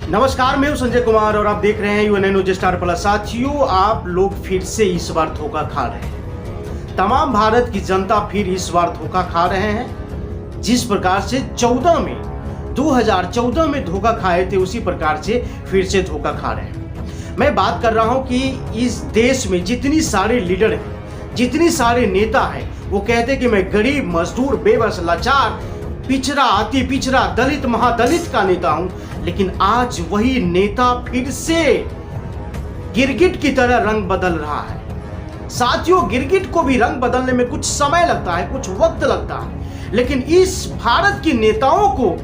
नमस्कार, मैं हूं संजय कुमार और आप देख रहे हैं यूएनए न्यूज स्टार प्लस। साथियों, आप लोग फिर से इस बार धोखा खा रहे हैं। तमाम भारत की जनता फिर इस बार धोखा खा रहे हैं। जिस प्रकार से 2014 में धोखा खाए थे, उसी प्रकार से फिर से धोखा खा रहे हैं। मैं बात कर रहा हूं कि इस देश में जितनी सारे लीडर हैं, जितनी सारे नेता हैं, वो कहते कि मैं गरीब, मजदूर, बेबस, लाचार, पिछड़ा, अति पिछड़ा, दलित, महादलित का नेता हूं। लेकिन आज वही नेता फिर से गिरगिट की तरह रंग बदल रहा है। साथियों, गिरगिट को भी रंग बदलने में कुछ समय लगता है, कुछ वक्त लगता है, लेकिन इस भारत के नेताओं को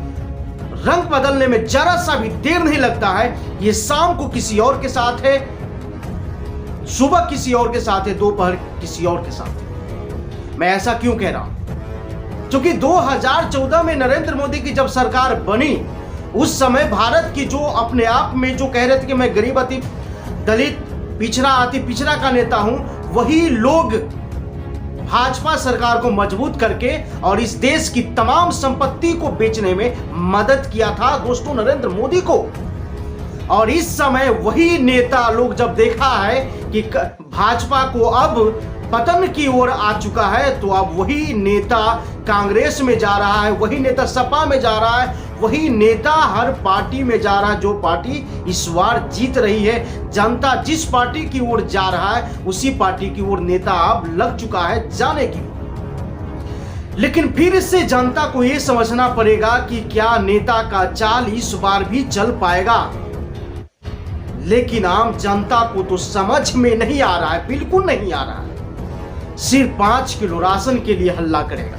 रंग बदलने में जरा सा भी देर नहीं लगता है। ये शाम को किसी और के साथ है, सुबह किसी और के साथ है, दोपहर किसी और के साथ है। मैं ऐसा क्यों कह रहा हूं? क्योंकि 2014 में नरेंद्र मोदी की जब सरकार बनी, उस समय भारत की जो अपने आप में जो कह रहे थे कि मैं गरीब, अति दलित, पिछड़ा, अति पिछड़ा का नेता हूं, वही लोग भाजपा सरकार को मजबूत करके और इस देश की तमाम संपत्ति को बेचने में मदद किया था दोस्तों नरेंद्र मोदी को। और इस समय वही नेता लोग जब देखा है कि भाजपा को अब पतन की ओर आ चुका है, तो अब वही नेता कांग्रेस में जा रहा है, वही नेता सपा में जा रहा है, वही नेता हर पार्टी में जा रहा है जो पार्टी इस बार जीत रही है। जनता जिस पार्टी की ओर जा रहा है, उसी पार्टी की ओर नेता अब लग चुका है जाने की। लेकिन फिर से जनता को यह समझना पड़ेगा कि क्या नेता का चाल इस बार भी चल पाएगा। लेकिन आम जनता को तो समझ में नहीं आ रहा है, बिल्कुल नहीं आ रहा है। सिर्फ 5 किलो राशन के लिए हल्ला करेगा,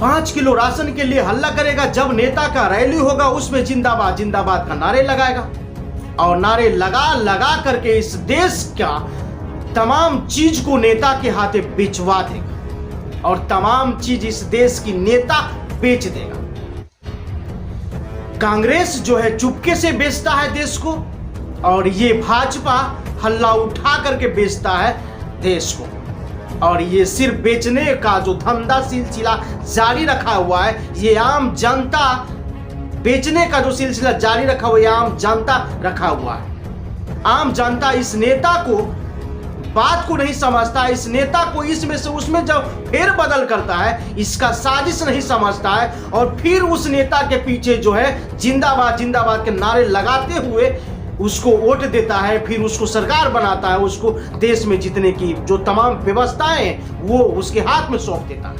5 किलो राशन के लिए हल्ला करेगा। जब नेता का रैली होगा, उसमें जिंदाबाद जिंदाबाद का नारे लगाएगा और नारे लगा लगा करके इस देश का तमाम चीज को नेता के हाथे बेचवा देगा और तमाम चीज इस देश की नेता बेच देगा। कांग्रेस जो है चुपके से बेचता है देश को, और ये भाजपा हल्ला उठा करके बेचता है देश को। और ये सिर्फ बेचने का जो धंधा सिलसिला जारी रखा हुआ है, ये आम जनता बेचने का जो सिलसिला जारी रखा हुआ है, आम जनता रखा हुआ है। आम जनता इस नेता को बात को नहीं समझता, इस नेता को इसमें से उसमें जब फेर बदल करता है, इसका साजिश नहीं समझता है और फिर उस नेता के पीछे जो है जिंदाबाद जिंदाबाद के नारे लगाते हुए उसको वोट देता है, फिर उसको सरकार बनाता है, उसको देश में जीतने की जो तमाम व्यवस्थाएं हैं वो उसके हाथ में सौंप देता है।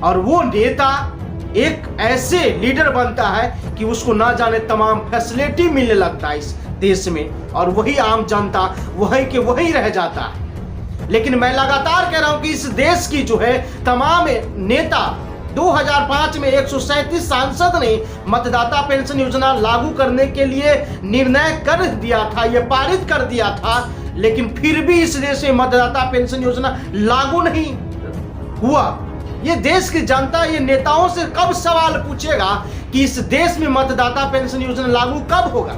और वो नेता एक ऐसे लीडर बनता है कि उसको ना जाने तमाम फैसिलिटी मिलने लगता है इस देश में, और वही आम जनता वही के वही रह जाता है। लेकिन मैं लगातार कह रहा हूं कि इस देश की जो है तमाम नेता 2005 में 137 सांसद ने मतदाता पेंशन योजना लागू करने के लिए निर्णय कर दिया था, यह पारित कर दिया था, लेकिन फिर भी इस देश में मतदाता पेंशन योजना लागू नहीं हुआ। यह देश की जनता ये नेताओं से कब सवाल पूछेगा कि इस देश में मतदाता पेंशन योजना लागू कब होगा?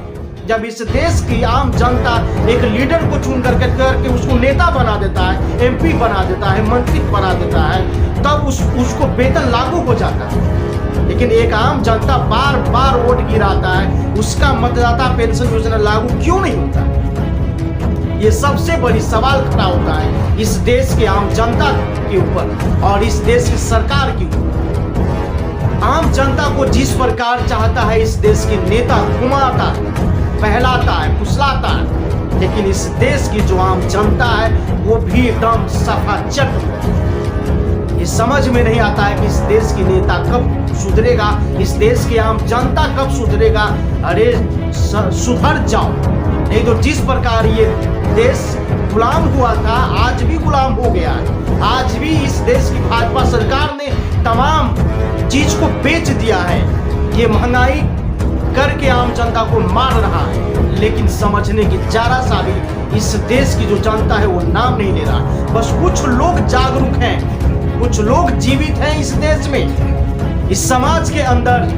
जब इस देश की आम जनता एक लीडर को चुन करके उसको नेता बना देता है, एमपी बना देता है, मंत्री बना देता है, तब उसको वेतन लागू हो जाता है। लेकिन एक आम जनता बार बार वोट गिराता है, उसका मतदाता पेंशन योजना लागू क्यों नहीं होता? ये सबसे बड़ी सवाल खड़ा होता है इस देश के आम जनता के ऊपर और इस देश की सरकार के ऊपर। आम जनता को जिस प्रकार चाहता है इस देश के नेता घुमाता है, बहलाता है, फुसलाता है, लेकिन इस देश की जो आम जनता है वो भी एकदम सफाचट। ये समझ में नहीं आता है कि इस देश की नेता कब सुधरेगा, इस देश की आम जनता कब सुधरेगा। अरे सुधर जाओ, नहीं तो जिस प्रकार ये देश गुलाम हुआ था, आज भी गुलाम हो गया है। आज भी इस देश की भाजपा सरकार ने तमाम चीज को बेच दिया है। ये महंगाई करके आम जनता को मार रहा है, लेकिन समझने की जरा सा भी इस देश की जो जनता है वो नाम नहीं ले रहा। बस कुछ लोग जागरूक हैं, कुछ लोग जीवित हैं इस देश में, इस समाज के अंदर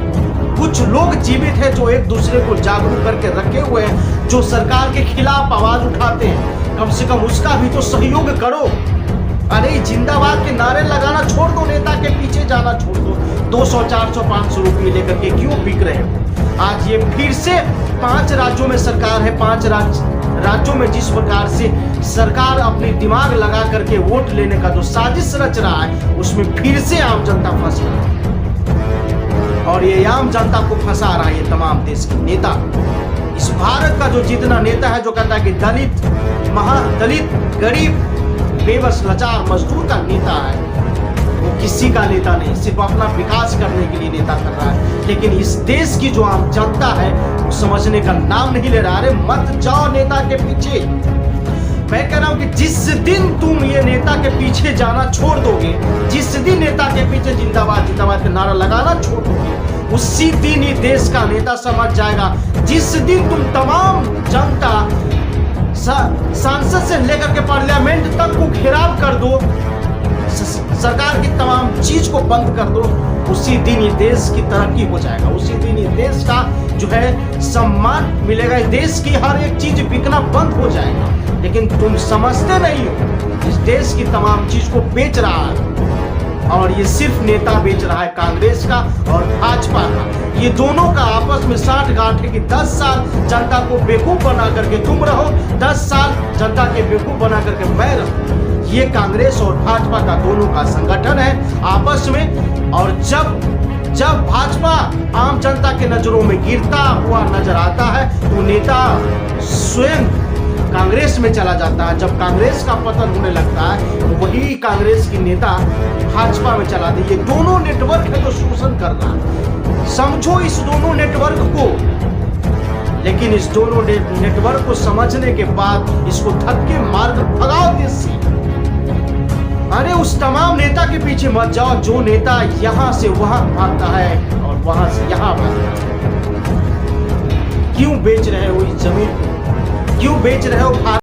कुछ लोग जीवित हैं जो एक दूसरे को जागरूक करके रखे हुए हैं, जो सरकार के खिलाफ आवाज उठाते हैं। कम से कम उसका भी तो सहयोग करो। अरे जिंदाबाद के नारे लगाना छोड़ दो, नेता के पीछे जाना छोड़ दो। 200, 400, 500 रुपये लेकर के क्यों बिक रहे हो? आज ये फिर से 5 राज्यों में सरकार है, 5 राज्यों में जिस प्रकार से सरकार अपनी दिमाग लगा करके वोट लेने का जो साजिश रच रहा है, उसमें फिर से आम जनता फंस रहा है। और ये आम जनता को फंसा रहा है ये तमाम देश के नेता। इस भारत का जो जितना नेता है जो कहता है कि दलित, महादलित, गरीब, बेबस, लाचार, मजदूर का नेता है, वो किसी का नेता नहीं, सिर्फ अपना विकास करने के लिए नेता कर रहा है। लेकिन इस देश की जो आम जनता है वो समझने का नाम नहीं ले रहा। अरे मत जाओ नेता के पीछे। मैं कह रहा हूं कि जिस दिन तुम ये नेता के पीछे जाना छोड़ दोगे, जिस दिन नेता के पीछे जिंदाबाद जिंदाबाद का नारा लगाना छोड़ दोगे, उसी दिन ये देश का नेता समझ जाएगा। जिस दिन तुम तमाम जनता सांसद से लेकर के पार्लियामेंट तक को घेराव कर दो, सरकार की तमाम चीज को बंद कर दो, उसी दिन ये देश की तरक्की हो जाएगा। उसी दिन ये देश का जो है सम्मान मिलेगा। देश की हर एक चीज बिकना बंद हो जाएगा। लेकिन तुम समझते नहीं हो, इस देश की तमाम चीज को बेच रहा है। और ये सिर्फ नेता बेच रहा है, कांग्रेस का और भाजपा का। ये दोनों का आपस में साठ गांठ है कि 10 साल जनता को बेवकूफ बना करके तुम रहो, 10 साल जनता के बेवकूफ बना करके मैं रहूं। ये कांग्रेस और भाजपा का दोनों का संगठन है आपस में। और जब भाजपा आम जनता के नजरों में गिरता हुआ नजर आता है तो नेता स्वयं कांग्रेस में चला जाता है। जब कांग्रेस का पतन होने लगता है तो वही कांग्रेस की नेता भाजपा में चला दी। ये दोनों नेटवर्क है तो शोषण कर रहा है। समझो इस दोनों नेटवर्क को। लेकिन इस दोनों नेटवर्क को समझने के बाद इसको धक्के मारकर भगाओ देश से। अरे उस तमाम नेता के पीछे मत जाओ जो नेता यहां से वहां भागता है और वहां से यहां भागता है। क्यों बेच रहे हो इस जमीन को? क्यों बेच रहे हो?